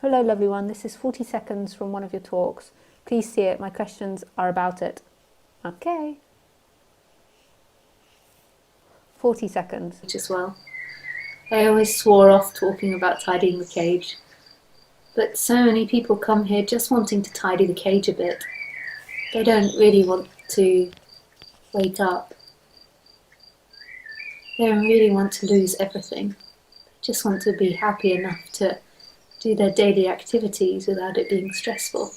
Hello, lovely one. This is 40 seconds from one of your talks. Please see it. My questions are about it. Okay. 40 seconds. As well. I always swore off talking about tidying the cage. But so many people come here just wanting to tidy the cage a bit. They don't really want to wake up. They don't really want to lose everything. They just want to be happy enough to do their daily activities without it being stressful.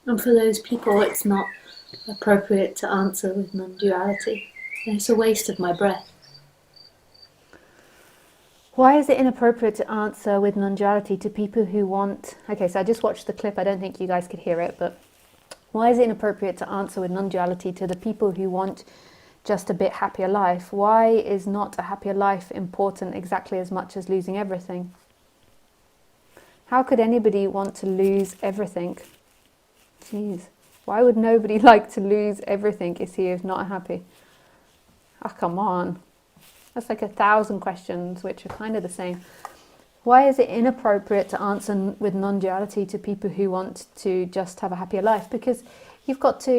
And for those people, it's not appropriate to answer with non-duality. It's a waste of my breath. Why is it inappropriate to answer with non-duality to people who want... Okay, so I just watched the clip. I don't think you guys could hear it, but why is it inappropriate to answer with non-duality to the people who want just a bit happier life? Why is not a happier life important exactly as much as losing everything? How could anybody want to lose everything? Jeez, why would nobody like to lose everything if he is not happy? Oh, come on. That's like 1,000 questions, which are kind of the same. Why is it inappropriate to answer with non-duality to people who want to just have a happier life? Because you've got to,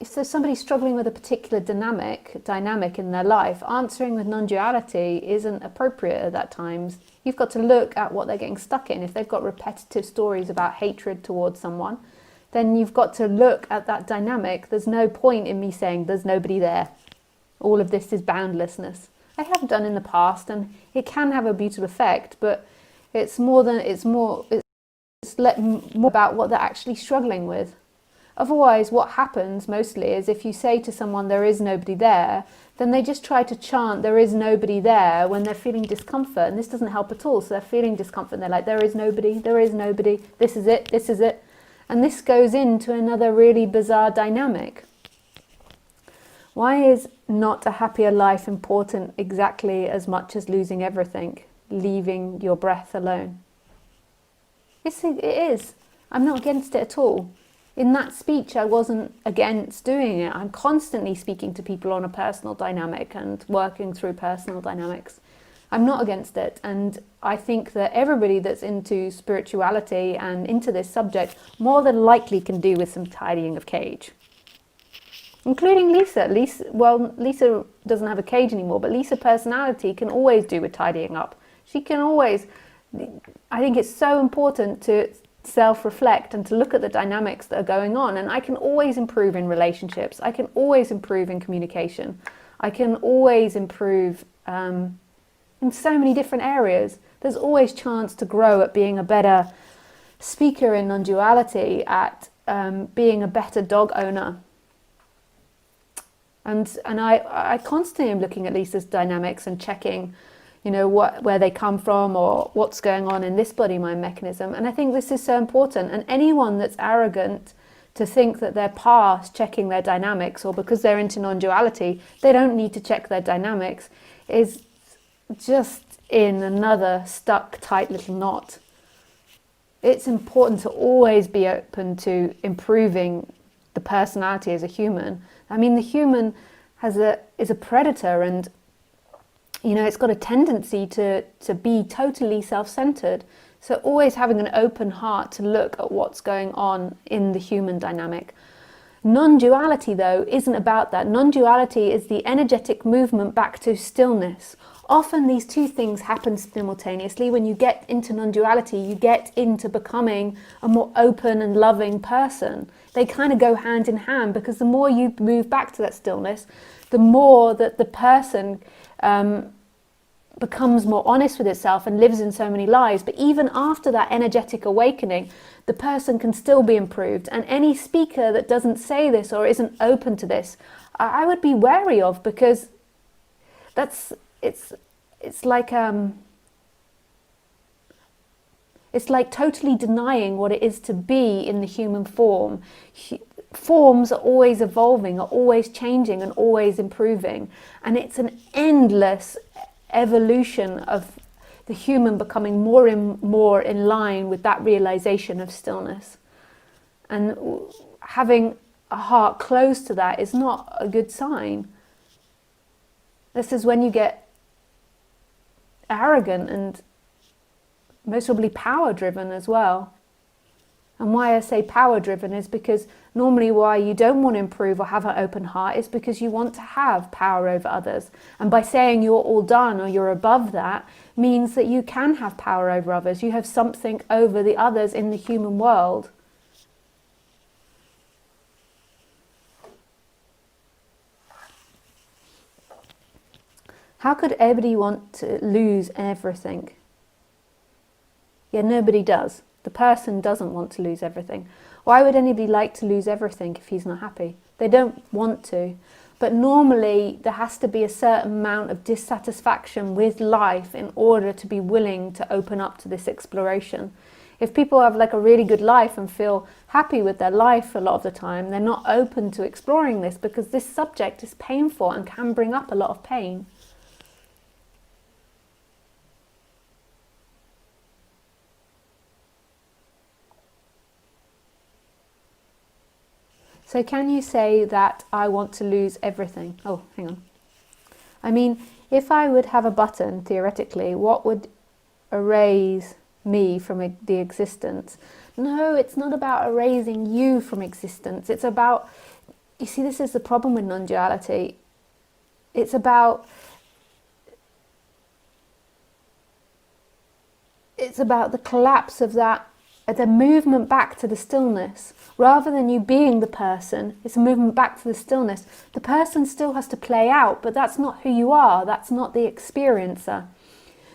if there's somebody struggling with a particular dynamic in their life, answering with non-duality isn't appropriate at that times. You've got to look at what they're getting stuck in. If they've got repetitive stories about hatred towards someone, then you've got to look at that dynamic. There's no point in me saying there's nobody there. All of this is boundlessness. I have done in the past, and it can have a beautiful effect, but it's more about what they're actually struggling with. Otherwise, what happens mostly is if you say to someone there is nobody there, then they just try to chant there is nobody there when they're feeling discomfort, and this doesn't help at all. So they're feeling discomfort and they're like, there is nobody, this is it, this is it. And this goes into another really bizarre dynamic. Why is not a happier life important exactly as much as losing everything, leaving your breath alone? Yes, it is. I'm not against it at all. In that speech, I wasn't against doing it. I'm constantly speaking to people on a personal dynamic and working through personal dynamics. I'm not against it. And I think that everybody that's into spirituality and into this subject more than likely can do with some tidying of cage. Including Lisa. Lisa doesn't have a cage anymore, but Lisa personality can always do with tidying up. She can always... I think it's so important to self-reflect and to look at the dynamics that are going on. And I can always improve in relationships. I can always improve in communication. I can always improve in so many different areas. There's always chance to grow at being a better speaker in non-duality, at being a better dog owner. And I constantly am looking at Lisa's dynamics and checking, where they come from or what's going on in this body-mind mechanism. And I think this is so important. And anyone that's arrogant to think that they're past checking their dynamics, or because they're into non-duality, they don't need to check their dynamics, is just in another stuck, tight little knot. It's important to always be open to improving the personality as a human. I mean, the human is a predator, and it's got a tendency to be totally self-centered. So always having an open heart to look at what's going on in the human dynamic. Non-duality, though, isn't about that. Non-duality is the energetic movement back to stillness. Often these two things happen simultaneously. When you get into non-duality, you get into becoming a more open and loving person. They kind of go hand in hand, because the more you move back to that stillness, the more that the person becomes more honest with itself and lives in so many lives. But even after that energetic awakening, the person can still be improved. And any speaker that doesn't say this or isn't open to this, I would be wary of, because it's like totally denying what it is to be in the human form. Forms are always evolving, are always changing and always improving. And it's an endless evolution of the human becoming more and more in line with that realization of stillness. And having a heart closed to that is not a good sign. This is when you get arrogant and most probably power driven as well. And why I say power driven is because normally why you don't want to improve or have an open heart is because you want to have power over others. And by saying you're all done or you're above that means that you can have power over others. You have something over the others in the human world. How could everybody want to lose everything? Yeah, nobody does. The person doesn't want to lose everything. Why would anybody like to lose everything if he's not happy? They don't want to. But normally there has to be a certain amount of dissatisfaction with life in order to be willing to open up to this exploration. If people have like a really good life and feel happy with their life a lot of the time, they're not open to exploring this because this subject is painful and can bring up a lot of pain. So can you say that I want to lose everything? Oh, hang on. I mean, if I would have a button, theoretically, what would erase me from the existence? No, it's not about erasing you from existence. It's about, you see, this is the problem with non-duality. It's about the collapse of that, the movement back to the stillness. Rather than you being the person, it's a movement back to the stillness. The person still has to play out, but that's not who you are. That's not the experiencer.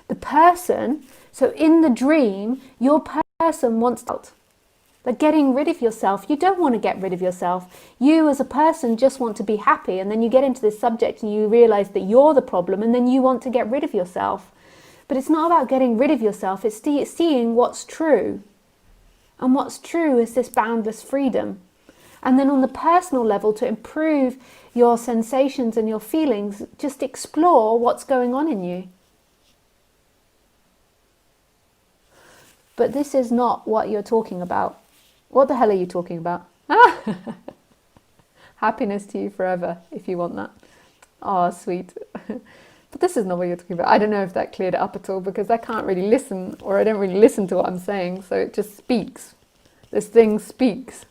The person, so in the dream, your person wants out. But getting rid of yourself, you don't want to get rid of yourself. You as a person just want to be happy, and then you get into this subject and you realize that you're the problem, and then you want to get rid of yourself. But it's not about getting rid of yourself, it's seeing what's true. And what's true is this boundless freedom. And then on the personal level, to improve your sensations and your feelings, just explore what's going on in you. But this is not what you're talking about. What the hell are you talking about? Happiness to you forever, if you want that. Oh, sweet. But this is not what you're talking about. I don't know if that cleared it up at all, because I can't really listen, or I don't really listen to what I'm saying, so it just speaks. This thing speaks.